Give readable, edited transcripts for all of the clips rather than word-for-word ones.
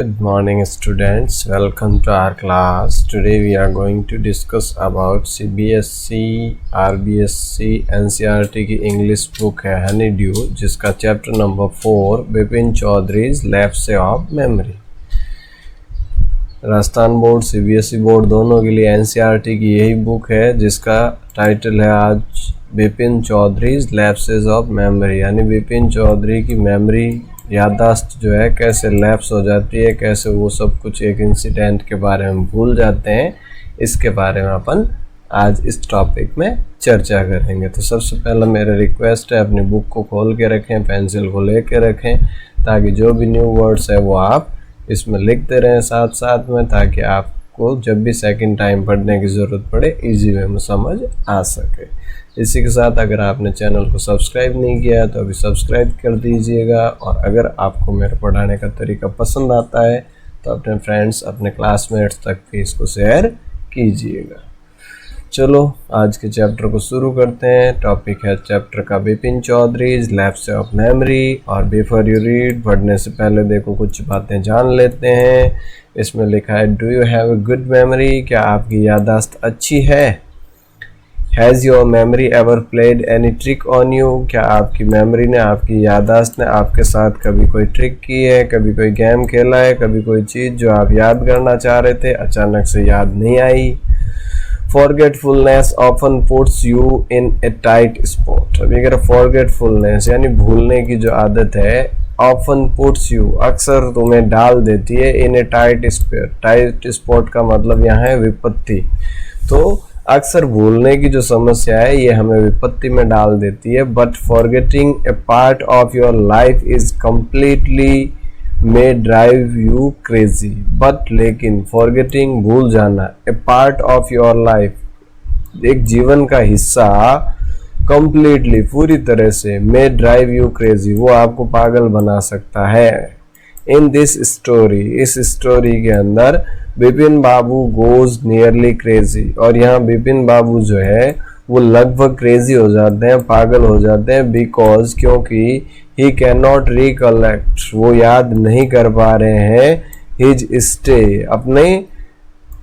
Good morning students, welcome to our class. Today we are going to discuss about CBSE, RBSE, NCERT की English book है Honeydew, जिसका chapter number 4 Bipin Choudhary's lapse of memory. Rajasthan board, CBSE board दोनों के लिए NCERT की यही book है, जिसका टाइटल है आज Bipin Choudhary's lapses of memory, यानी बिपिन चौधरी की मेमोरी याददाश्त जो है कैसे लैप्स हो जाती है, कैसे वो सब कुछ एक इंसिडेंट के बारे में भूल जाते हैं, इसके बारे में अपन आज इस टॉपिक में चर्चा करेंगे। तो सबसे पहले मेरा रिक्वेस्ट है, अपनी बुक को खोल के रखें, पेंसिल को लेके रखें, ताकि जो भी न्यू वर्ड्स है वो आप इसमें लिखते रहें साथ साथ में, ताकि आपको जब भी सेकंड टाइम पढ़ने की ज़रूरत पड़े इजी वे में समझ आ सके। इसी के साथ अगर आपने चैनल को सब्सक्राइब नहीं किया है तो अभी सब्सक्राइब कर दीजिएगा, और अगर आपको मेरे पढ़ाने का तरीका पसंद आता है तो अपने फ्रेंड्स, अपने क्लासमेट्स तक भी इसको शेयर कीजिएगा। चलो आज के चैप्टर को शुरू करते हैं। टॉपिक है चैप्टर का Bipin Choudhary's lapse of memory. और बिफोर यू रीड, पढ़ने से पहले देखो कुछ बातें जान लेते हैं। इसमें लिखा है, do you have a good memory? क्या आपकी याददाश्त अच्छी है? Has your memory ever played any trick on you? क्या आपकी मेमोरी ने, आपकी याददाश्त ने आपके साथ कभी कोई ट्रिक की है, कभी कोई गेम खेला है, कभी कोई चीज़ जो आप याद करना चाह रहे थे अचानक से याद नहीं आई? Forgetfulness often puts you in a tight spot. अब ये कह रहा फॉरगेटफुलनेस यानी भूलने की जो आदत है, ऑफन पुट्स यू अक्सर तुम्हें डाल देती है, in a tight spot. Tight spot का मतलब यहाँ है विपत्ति। तो अक्सर भूलने की जो समस्या है ये हमें विपत्ति में डाल देती है। But forgetting A part of your life is completely may drive you crazy. But लेकिन फॉरगेटिंग भूल जाना, ए पार्ट ऑफ योर लाइफ एक जीवन का हिस्सा, कम्प्लीटली पूरी तरह से, मे ड्राइव यू क्रेजी वो आपको पागल बना सकता है। इन दिस स्टोरी, इस स्टोरी के अंदर बिपिन बाबू गोज नियरली क्रेजी, और यहाँ बिपिन बाबू जो है वो लगभग क्रेजी हो जाते हैं, पागल हो जाते हैं। बिकॉज क्योंकि ही कैन नॉट रिकलेक्ट, वो याद नहीं कर पा रहे हैं, हिज स्टे, अपने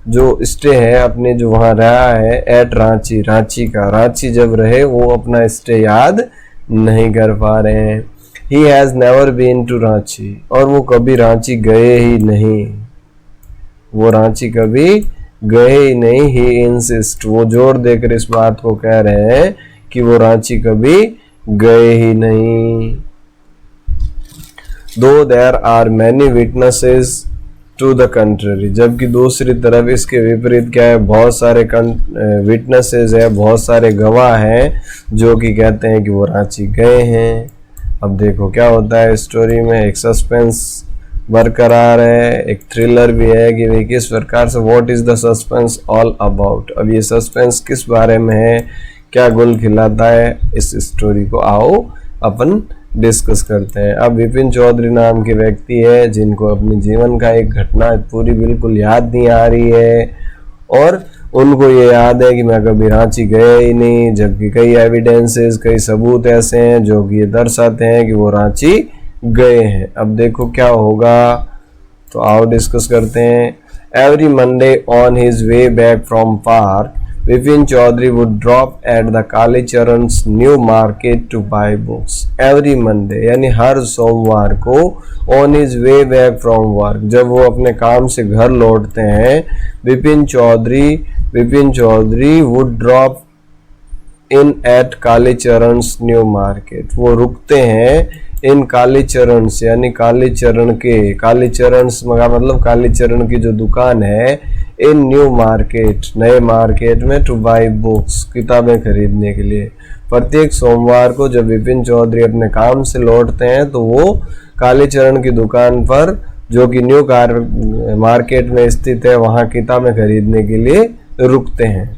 जो स्टे है, अपने जो वहाँ रहा है, एट रांची, रांची का, रांची जब रहे वो अपना स्टे याद नहीं कर पा रहे हैं। He has never been to Ranchi, और वो कभी रांची गए ही नहीं, वो रांची कभी गए ही नहीं। ही इंसिस्ट, वो जोर देकर इस बात को कह रहे हैं कि वो रांची कभी गए ही नहीं। दो there are many witnesses to the country, जबकि दूसरी तरफ इसके विपरीत क्या है, बहुत सारे विटनेसेस है, बहुत सारे गवाह हैं जो कि कहते हैं कि वो रांची गए हैं। अब देखो क्या होता है स्टोरी में, एक सस्पेंस बरकरार है, एक थ्रिलर भी है कि भाई किस प्रकार से, what is the suspense all about. अब ये सस्पेंस किस बारे में है, क्या गुल खिलाता है, इस स्टोरी को आओ अपन डिस्कस करते हैं। अब बिपिन चौधरी नाम के व्यक्ति है जिनको अपने जीवन का एक घटना पूरी बिल्कुल याद नहीं आ रही है, और उनको ये याद है कि मैं कभी रांची गया ही नहीं, जबकि कई एविडेंसेस, कई सबूत ऐसे हैं जो कि ये दर्शाते हैं कि वो रांची गए हैं। अब देखो क्या होगा, तो आओ डिस्कस करते हैं। Every Monday on his way back from park, Bipin Chaudhary would drop at the Kalicharan's new market to buy books. Every Monday यानी हर सोमवार को, on his way back from work, जब वो अपने काम से घर लौटते हैं, Bipin Chaudhary would drop in at Kalicharan's new market, वो रुकते हैं इन कालीचरण यानी कालीचरण के, कालीचरण का मतलब कालीचरण की जो दुकान है, इन न्यू मार्केट, नए मार्केट में, टू बाई बुक्स, किताबें खरीदने के लिए। प्रत्येक सोमवार को जब बिपिन चौधरी अपने काम से लौटते हैं तो वो कालीचरण की दुकान पर, जो कि न्यू मार्केट में स्थित है, वहाँ किताबें खरीदने के लिए रुकते हैं।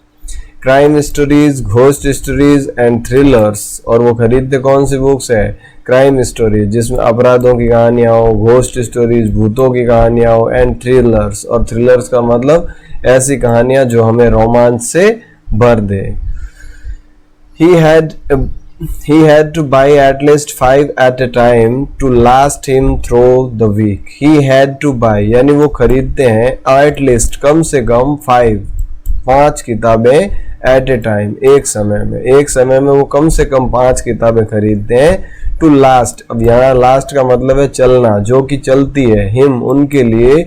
Crime stories, ghost stories and thrillers, और वो खरीदते कौन सी बुक्स है, क्राइम स्टोरीज जिसमें अपराधों की कहानियाँ हो, घोस्ट स्टोरीज भूतों की कहानियाँ हो, एंड थ्रिलर्स, और थ्रिलर्स का मतलब ऐसी कहानियाँ जो हमें रोमांच से भर दे। He had he had to buy at least 5 at a time to last him through the week. He had to buy यानी वो खरीदते हैं at least कम से कम 5 किताबें at a time एक समय में वो कम से कम 5 किताबें खरीदते हैं to last। अब यहाँ last का मतलब है चलना, जो कि चलती है him उनके लिए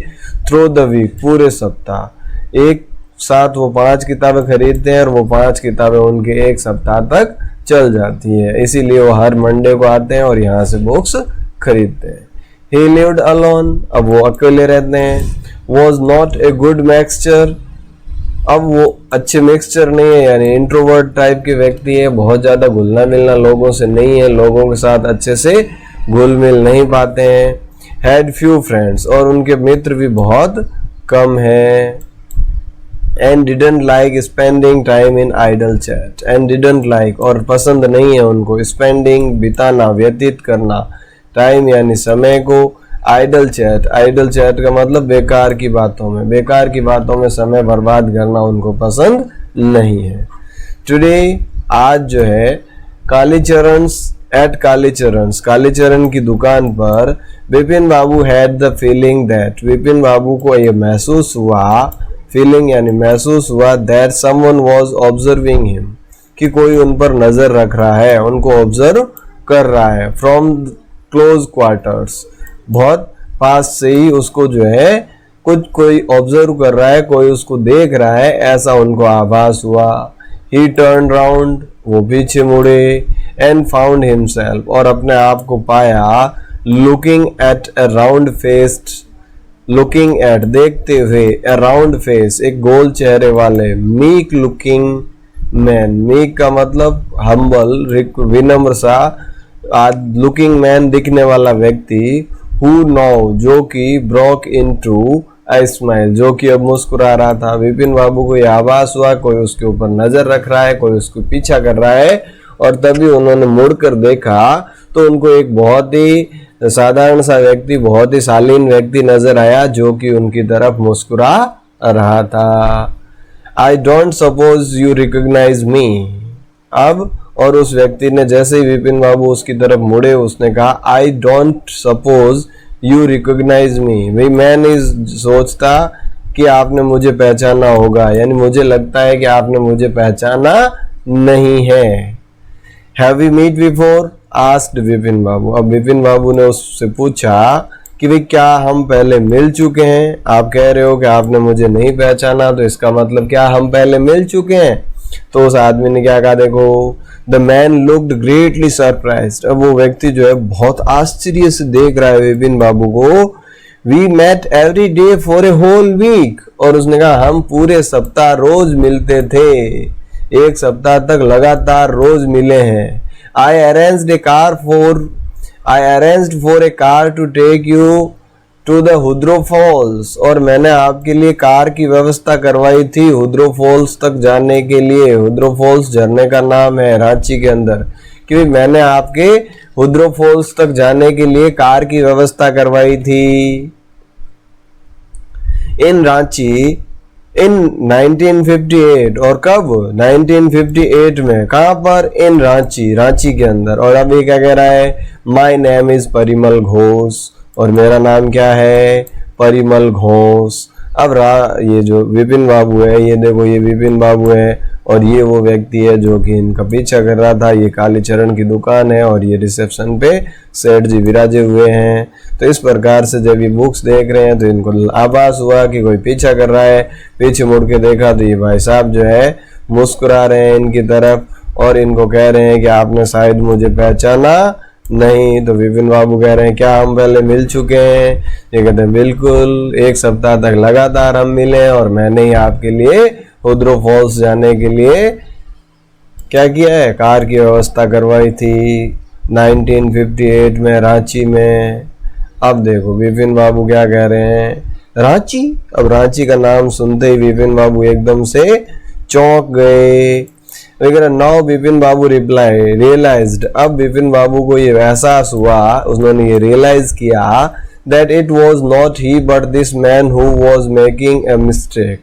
through the week पूरे सप्ताह। एक साथ वो 5 किताबें खरीदते हैं और वो 5 किताबें उनके एक सप्ताह तक चल जाती है, इसीलिए वो हर मंडे को आते हैं और यहाँ से बुक्स खरीदते हैं। He lived alone, अब वो अकेले रहते हैं। Was not a good mixture, अब वो अच्छे मिक्सचर नहीं है, यानी इंट्रोवर्ट टाइप के व्यक्ति है, बहुत ज़्यादा घुलना मिलना लोगों से नहीं है, लोगों के साथ अच्छे से घुल मिल नहीं पाते हैं। Had few friends, और उनके मित्र भी बहुत कम हैं। And didn't like spending time in idle chat, and didn't like और पसंद नहीं है उनको spending बिताना, व्यतीत करना, टाइम यानी समय को, idle chat का मतलब बेकार की बातों में समय बर्बाद करना उनको पसंद नहीं है। Today आज जो है कालीचरण की दुकान पर विपिन बाबू had the feeling that, Vipin Babu को ये महसूस हुआ that someone was observing him, कि कोई उन पर नजर रख रहा है, उनको ऑब्जर्व कर रहा है। from close quarters, बहुत पास से ही उसको जो है कोई ऑब्जर्व कर रहा है, कोई उसको देख रहा है, ऐसा उनको आभास हुआ। he turned round, वो पीछे मुड़े, and found himself, और अपने आप को पाया looking at देखते हुए, a round face एक गोल चेहरे वाले, meek looking man, meek का मतलब humble विनम्र सा, looking man दिखने वाला व्यक्ति, who now जो कि broke into a smile, जो कि अब मुस्कुरा रहा था। विपिन बाबू को यह आभास हुआ कोई उसके ऊपर नजर रख रहा है, कोई उसको पीछा कर रहा है, और तभी उन्होंने मुड़कर देखा तो उनको एक बहुत ही साधारण सा व्यक्ति, बहुत ही शालीन व्यक्ति नजर आया, जो कि उनकी तरफ मुस्कुरा रहा था। I don't suppose you recognize me, अब और उस व्यक्ति ने जैसे ही विपिन बाबू उसकी तरफ मुड़े उसने कहा I don't suppose you recognize me, भाई मैं नहीं सोचता कि आपने मुझे पहचाना होगा, यानी मुझे लगता है कि आपने मुझे पहचाना नहीं है। Have we met before? asked Vipin बाबू, अब विपिन बाबू ने उससे पूछा कि भाई क्या हम पहले मिल चुके हैं? आप कह रहे हो कि आपने मुझे नहीं पहचाना, तो इसका मतलब क्या हम पहले मिल चुके हैं? तो उस आदमी ने क्या कहा, देखो the man looked greatly surprised, अब वो व्यक्ति जो है बहुत आश्चर्य से देख रहा है विपिन बाबू को। We met every day for a whole week, और उसने कहा हम पूरे सप्ताह रोज मिलते थे, एक सप्ताह तक लगातार रोज मिले हैं। I arranged for a car to take you to the Hundru Falls, और मैंने आपके लिए कार की व्यवस्था करवाई थी हुद्रो फॉल्स तक जाने के लिए। हुद्रो फॉल्स झरने का नाम है रांची के अंदर, क्योंकि मैंने आपके हुद्रो फॉल्स तक जाने के लिए कार की व्यवस्था करवाई थी। इन रांची इन 1958, और कब? 1958 में। कहाँ पर? इन रांची के अंदर। और अब ये क्या कह रहा है, my name is Parimal Ghosh, और मेरा नाम क्या है? परिमल घोष। अब ये जो विपिन बाबू है, ये देखो ये विपिन बाबू है, और ये वो व्यक्ति है जो कि इनका पीछा कर रहा था। ये कालीचरण की दुकान है और ये रिसेप्शन पे सेठ जी विराजे हुए हैं। तो इस प्रकार से जब ये बुक्स देख रहे हैं तो इनको आभास हुआ कि कोई पीछा कर रहा है। पीछे मुड़ के देखा तो ये भाई साहब जो है मुस्कुरा रहे हैं इनकी तरफ, और इनको कह रहे हैं कि आपने शायद मुझे पहचाना नहीं। तो विपिन बाबू कह रहे हैं क्या हम पहले मिल चुके हैं? ये कहते हैं बिल्कुल, एक सप्ताह तक लगातार हम मिले, और मैंने ही आपके लिए हुद्रो फॉल्स जाने के लिए क्या किया है? कार की व्यवस्था करवाई थी 1958 में रांची में। अब देखो विपिन बाबू क्या कह रहे हैं, रांची। अब रांची का नाम सुनते ही विपिन बाबू एकदम से चौंक गए। नाउ विपिन बाबू रियलाइज्ड, अब विपिन बाबू को ये एहसास हुआ, उन्होंने ये रियलाइज किया that it was not he but this man who was making a mistake,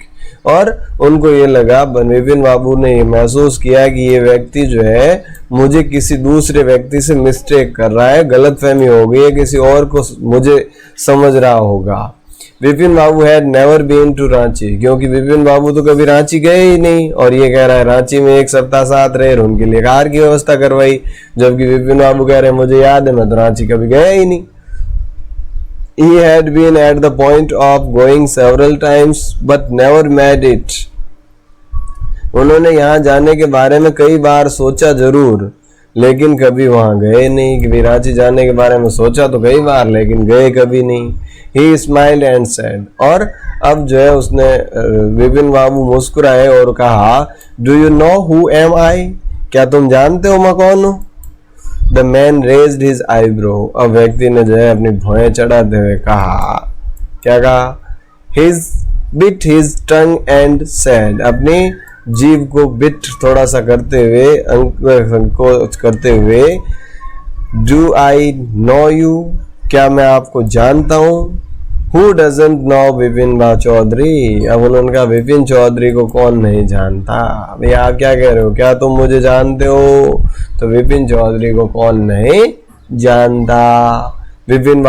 और उनको ये लगा, विपिन बाबू ने ये महसूस किया कि ये व्यक्ति जो है मुझे किसी दूसरे व्यक्ति से मिस्टेक कर रहा है, गलतफहमी हो गई है, किसी और को मुझे समझ रहा होगा। Bipin Babu had never been to Ranchi, क्योंकि विपिन बाबू तो कभी रांची गए ही नहीं, और ये कह रहा है रांची में 1 सप्ताह साथ रहे, उनके लिए कार की व्यवस्था करवाई, जबकि विपिन बाबू कह रहे हैं मुझे याद है मैं तो रांची कभी गया ही नहीं। He had been at the point of going several times but never made it. उन्होंने यहाँ जाने के बारे में कई बार सोचा जरूर, लेकिन कभी वहाँ गए नहीं। कभी रांची जाने के बारे में सोचा तो कई बार, लेकिन गए कभी नहीं। He smiled and said, और अब जो है उसने विपिन बाबू मुस्कुराए और कहा, Do you know who am I? क्या तुम जानते हो मैं कौन हूँ? The man raised his eyebrow. अब व्यक्ति ने जो है अपनी भौहें चढ़ाते हुए कहा, क्या कहा? Bit his tongue and said, अपनी जीभ को बिट थोड़ा सा करते हुए, संकोच करते हुए, Do I know you? क्या मैं आपको जानता हूँ? Who doesn't know Vipin Chaudhary? अब उन्होंने कहा विपिन चौधरी को कौन नहीं जानता? भैया आप क्या कह रहे हो, क्या तुम मुझे जानते हो? तो विपिन चौधरी को कौन नहीं जानता? Bipin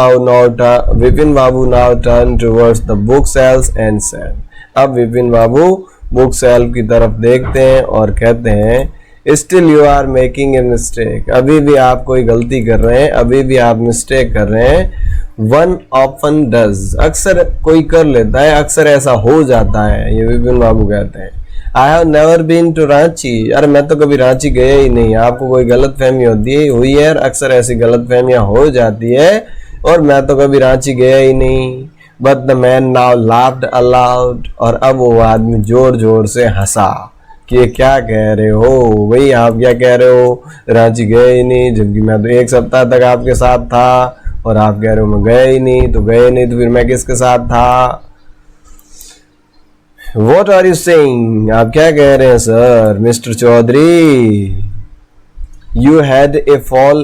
Babu now turn towards the book sales and said, अब विपिन बाबू बुक सेल्फ की तरफ देखते हैं और कहते हैं, still you are making a mistake, अभी भी आप कोई गलती कर रहे हैं, अभी भी आप मिस्टेक कर रहे हैं। वन ऑफन डज, अक्सर कोई कर लेता है, अक्सर ऐसा हो जाता है, ये विपिन बाबू कहते हैं। I have never been to Ranchi, अरे मैं तो कभी रांची गया ही नहीं, आपको कोई गलत फहमी होती है, हुई है, अक्सर ऐसी गलत फहमियां हो जाती है, और मैं तो कभी रांची गया ही नहीं। But the man now laughed allowed, और अब वो आदमी जोर जोर से हंसा कि ये क्या कह रहे हो भाई, आप क्या कह रहे हो, रांची गए ही नहीं, जबकि मैं तो 1 सप्ताह तक आपके साथ था, और आप कह रहे हो मैं गया ही नहीं, तो गए नहीं तो फिर मैं किसके साथ था? What are you saying? आप क्या कह रहे हैं sir mister Chaudhary? You had a fall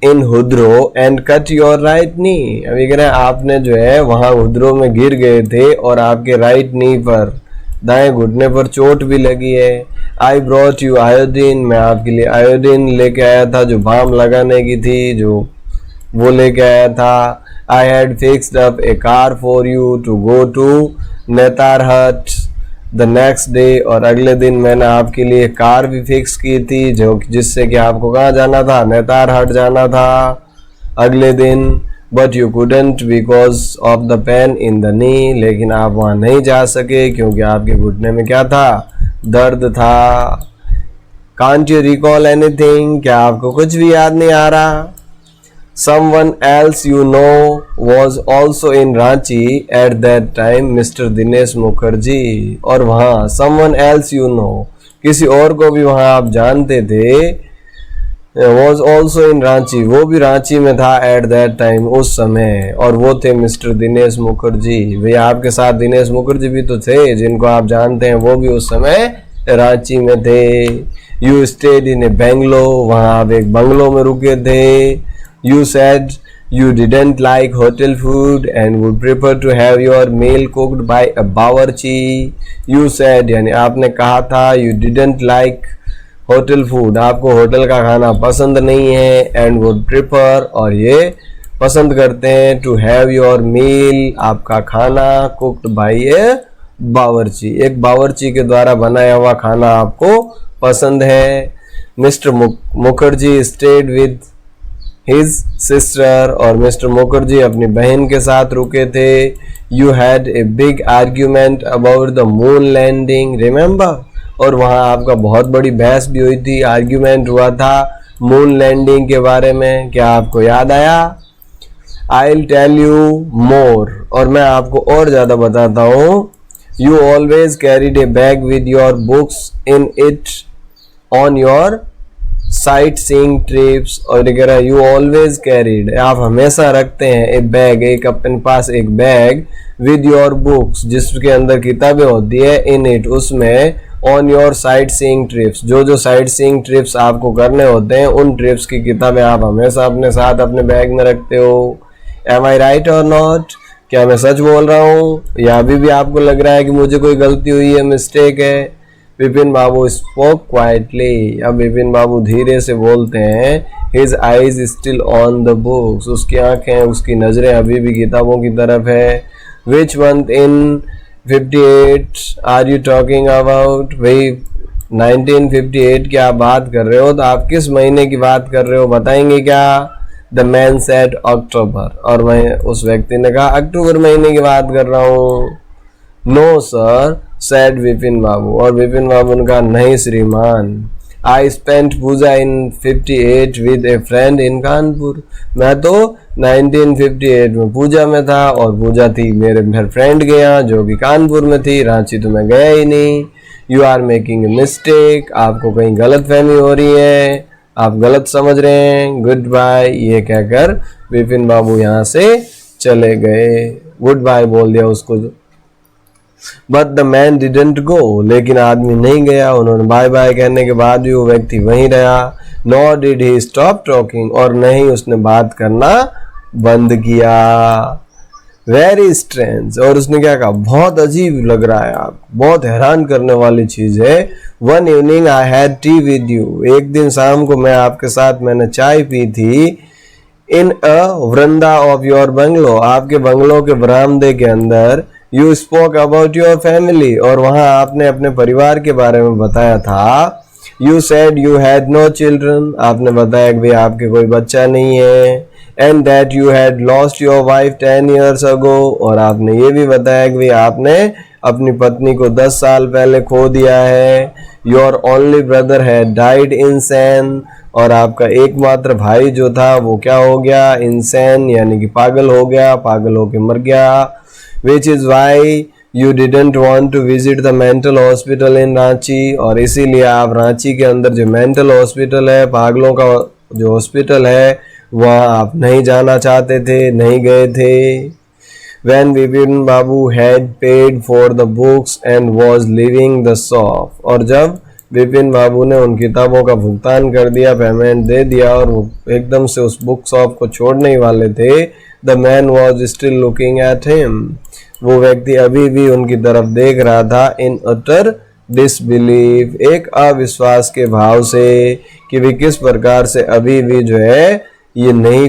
in Hudro and cut your right knee. अभी कह रहे हैं आपने जो है वहां हुद्रो में गिर गए थे और आपके राइट नी पर, दाएं घुटने पर चोट भी लगी है। I brought you iodine, मैं आपके लिए आयोडीन लेके आया था, जो बाम लगाने की थी, जो वो लेके आया था। I had fixed up a car for you to go to Netarhat the next day, और अगले दिन मैंने आपके लिए कार भी फिक्स की थी, जो जिससे कि आपको कहाँ जाना था, नेतारहट जाना था अगले दिन। But you couldn't because of the pain in the knee, लेकिन आप वहाँ नहीं जा सके क्योंकि आपके घुटने में क्या था, दर्द था। कांट यू रिकॉल एनीथिंग, क्या आपको कुछ भी याद नहीं आ रहा? Someone else you know was also in Ranchi at that time, Mr. Dinesh Mukherjee, और वहाँ someone else you know, किसी और को भी वहाँ आप जानते थे, was also in Ranchi, वो भी रांची में था at that time, उस समय, और वो थे मिस्टर दिनेश मुखर्जी। भैया आपके साथ दिनेश मुखर्जी भी तो थे, जिनको आप जानते हैं, वो भी उस समय रांची में थे। You stayed in a bungalow, वहाँ आप एक बंगलो में रुके थे। You said you didn't like hotel food and would prefer to have your meal cooked by a bawarchi. You said, यानी आपने कहा था, you didn't like hotel food, आपको होटल का खाना पसंद नहीं है, and would prefer, और ये पसंद करते हैं, to have your meal, आपका खाना, cooked by a बावर्ची, एक बावर्ची के द्वारा बनाया हुआ खाना आपको पसंद है। Mister Mukherjee stayed with his sister, और मिस्टर मुखर्जी अपनी बहन के साथ रुके थे। You had a big argument about the moon landing, remember? और वहाँ आपका बहुत बड़ी बहस भी हुई थी, आर्ग्यूमेंट हुआ था मून लैंडिंग के बारे में, क्या आपको याद आया? I'll tell you more, और मैं आपको और ज़्यादा बताता हूँ। You always carried a bag with your books in it on your sight seeing trips, और वगैरह। यू ऑलवेज कैरीड, आप हमेशा रखते हैं, एक बैग, एक अपने पास एक बैग, विद योर बुक्स, जिसके अंदर किताबें होती है, इन इट, उसमें, on your sight seeing trips, जो जो साइट सीइंग ट्रिप्स आपको करने होते हैं, उन ट्रिप्स की किताबें आप हमेशा अपने साथ अपने बैग में रखते हो। एम आई राइट और नॉट, क्या मैं सच बोल रहा हूँ, या अभी भी आपको लग रहा है कि मुझे कोई गलती हुई है, मिस्टेक है? विपिन बाबू स्पोक क्वाइटली। अब विपिन बाबू धीरे से बोलते हैं। His eyes still on the books, उसकी आंखें, उसकी नजरें अभी भी किताबों की तरफ है। Which month in 58 are you talking about, भाई 1958 की आप बात कर रहे हो, तो आप किस महीने की बात कर रहे हो, बताएंगे क्या? द मैन सेड अक्टूबर, और मैं उस व्यक्ति ने कहा अक्टूबर महीने की बात कर रहा हूँ। No sir said Vipin Babu, और विपिन बाबू ने कहा नहीं श्रीमान, I spent puja in 58 with a friend in Kanpur, मैं तो 1958 में पूजा में था, और पूजा थी मेरे फ्रेंड के यहाँ जो कि कानपुर में थी, रांची तो मैं गया ही नहीं। You are making a mistake, आपको कहीं गलत फहमी हो रही है, आप गलत समझ रहे हैं, गुड बाय, ये कहकर विपिन बाबू यहाँ से चले गए, गुड बाय बोल दिया उसको। But the man didn't go, लेकिन आदमी नहीं गया, उन्होंने बाय बाय कहने के बाद भी वो व्यक्ति वहीं रहा। Nor did he stop talking, और नहीं उसने बात करना बंद किया। वेरी स्ट्रेंज, और उसने क्या कहा, बहुत अजीब लग रहा है आप, बहुत हैरान करने वाली चीज है। One evening I had T with you, एक दिन शाम को मैं आपके साथ मैंने चाय पी थी। इन अ वरंदा ऑफ योर बंगलो, आपके बंगलो के बरामदे के अंदर। You spoke about your family, और वहां आपने अपने परिवार के बारे में बताया था। You said you had no children, आपने बताया कि भाई आपके कोई बच्चा नहीं है। And that you had lost your wife 10 years ago, और आपने ये भी बताया कि भाई आपने अपनी पत्नी को 10 साल पहले खो दिया है। Your only brother had died insane, और आपका एकमात्र भाई जो था वो क्या हो गया, इंसेन यानी कि पागल हो गया, पागल होके मर गया। Which is why you didn't want to visit the mental hospital in Ranchi, और इसीलिए आप रांची के अंदर जो मेंटल हॉस्पिटल है, पागलों का जो हॉस्पिटल है, वहाँ आप नहीं जाना चाहते थे, नहीं गए थे। When Vipin Babu had paid for the books and was leaving the shop, और जब विपिन बाबू ने उन किताबों का भुगतान कर दिया, पेमेंट दे दिया, और वो एकदम से उस बुक शॉप को छोड़ने ही वाले थे, the man was still looking at him, वो व्यक्ति अभी भी उनकी तरफ देख रहा था। इन अटर डिसबिलीफ, एक अविश्वास के भाव से, कि वे किस प्रकार से अभी भी जो है ये नहीं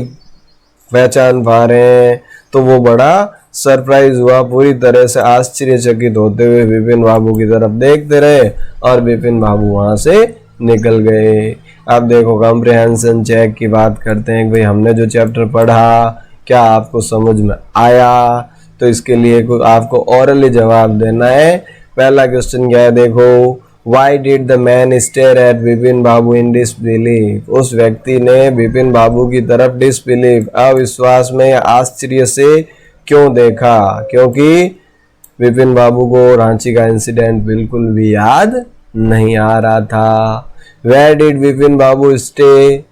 पहचान पा रहे हैं। तो वो बड़ा सरप्राइज हुआ, पूरी तरह से आश्चर्यचकित होते हुए विपिन बाबू की तरफ देखते रहे, और विपिन बाबू वहां से निकल गए। अब देखो कॉम्प्रिहेंशन चेक की बात करते हैं कि भाई हमने जो चैप्टर पढ़ा क्या आपको समझ में आया, तो इसके लिए आपको ओरली जवाब देना है। पहला क्वेश्चन क्या है, देखो, Why did the man stare at Vipin Babu in disbelief? उस व्यक्ति ने विपिन बाबू की तरफ डिसबिलीफ, अविश्वास में या आश्चर्य से क्यों देखा? क्योंकि विपिन बाबू को रांची का इंसिडेंट बिल्कुल भी याद नहीं आ रहा था। Where did Vipin Babu stay?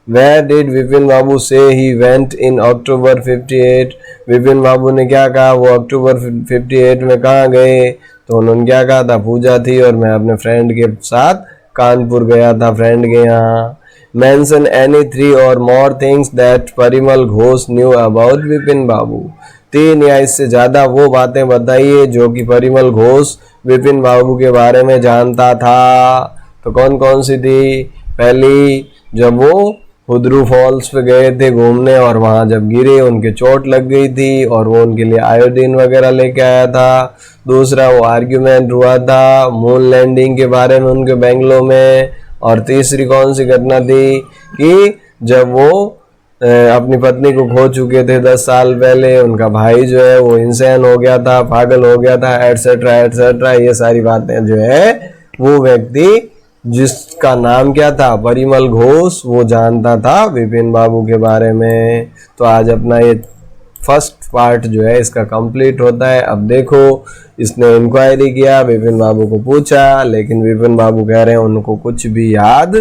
Where did Vipin Babu say he went in October 58? Vipin Babu ने क्या कहा, वो अक्टूबर 58 में कहाँ गए? तो उन्होंने क्या कहा था, पूजा थी और मैं अपने फ्रेंड के साथ कानपुर गया था, फ्रेंड के यहाँ। Mention any 3 or more things that Parimal Ghosh knew about Bipin Babu, 3 या इससे ज्यादा वो बातें बताइए जो कि परिमल घोष विपिन बाबू के बारे में जानता था। तो कौन कौन सी थी? पहली, जब वो हुदरू फॉल्स पे गए थे घूमने, और वहां जब गिरे उनके चोट लग गई थी और वो उनके लिए आयोडीन वगैरह लेके आया था। दूसरा, वो आर्ग्यूमेंट हुआ था मून लैंडिंग के बारे में उनके बेंगलो में। और तीसरी कौन सी घटना थी कि जब वो अपनी पत्नी को खो चुके थे 10 साल पहले, उनका भाई जो है वो इंसान हो गया था, पागल हो गया था, एटसेट्रा एटसेट्रा। ये सारी बातें जो है वो व्यक्ति जिसका नाम क्या था, परिमल घोष, वो जानता था विपिन बाबू के बारे में। तो आज अपना ये फर्स्ट पार्ट जो है इसका कंप्लीट होता है। अब देखो, इसने इंक्वायरी किया, विपिन बाबू को पूछा, लेकिन विपिन बाबू कह रहे हैं उनको कुछ भी याद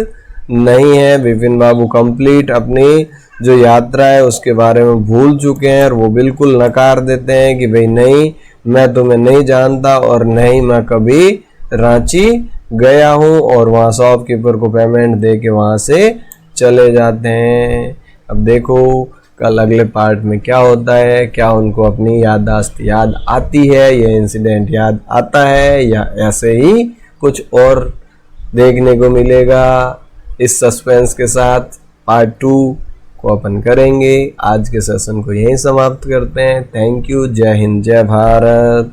नहीं है। विपिन बाबू कंप्लीट अपनी जो यात्रा है उसके बारे में भूल चुके हैं, और वो बिल्कुल नकार देते हैं कि भाई नहीं, मैं तुम्हें नहीं जानता और नहीं मैं कभी रांची गया हूँ, और वहाँ शॉपकीपर को पेमेंट दे के वहाँ से चले जाते हैं। अब देखो कल अगले पार्ट में क्या होता है, क्या उनको अपनी याददाश्त याद आती है, यह इंसिडेंट याद आता है, या ऐसे ही कुछ और देखने को मिलेगा। इस सस्पेंस के साथ पार्ट 2 को अपन करेंगे। आज के सेशन को यहीं समाप्त करते हैं। Thank you. जय हिंद, जय भारत।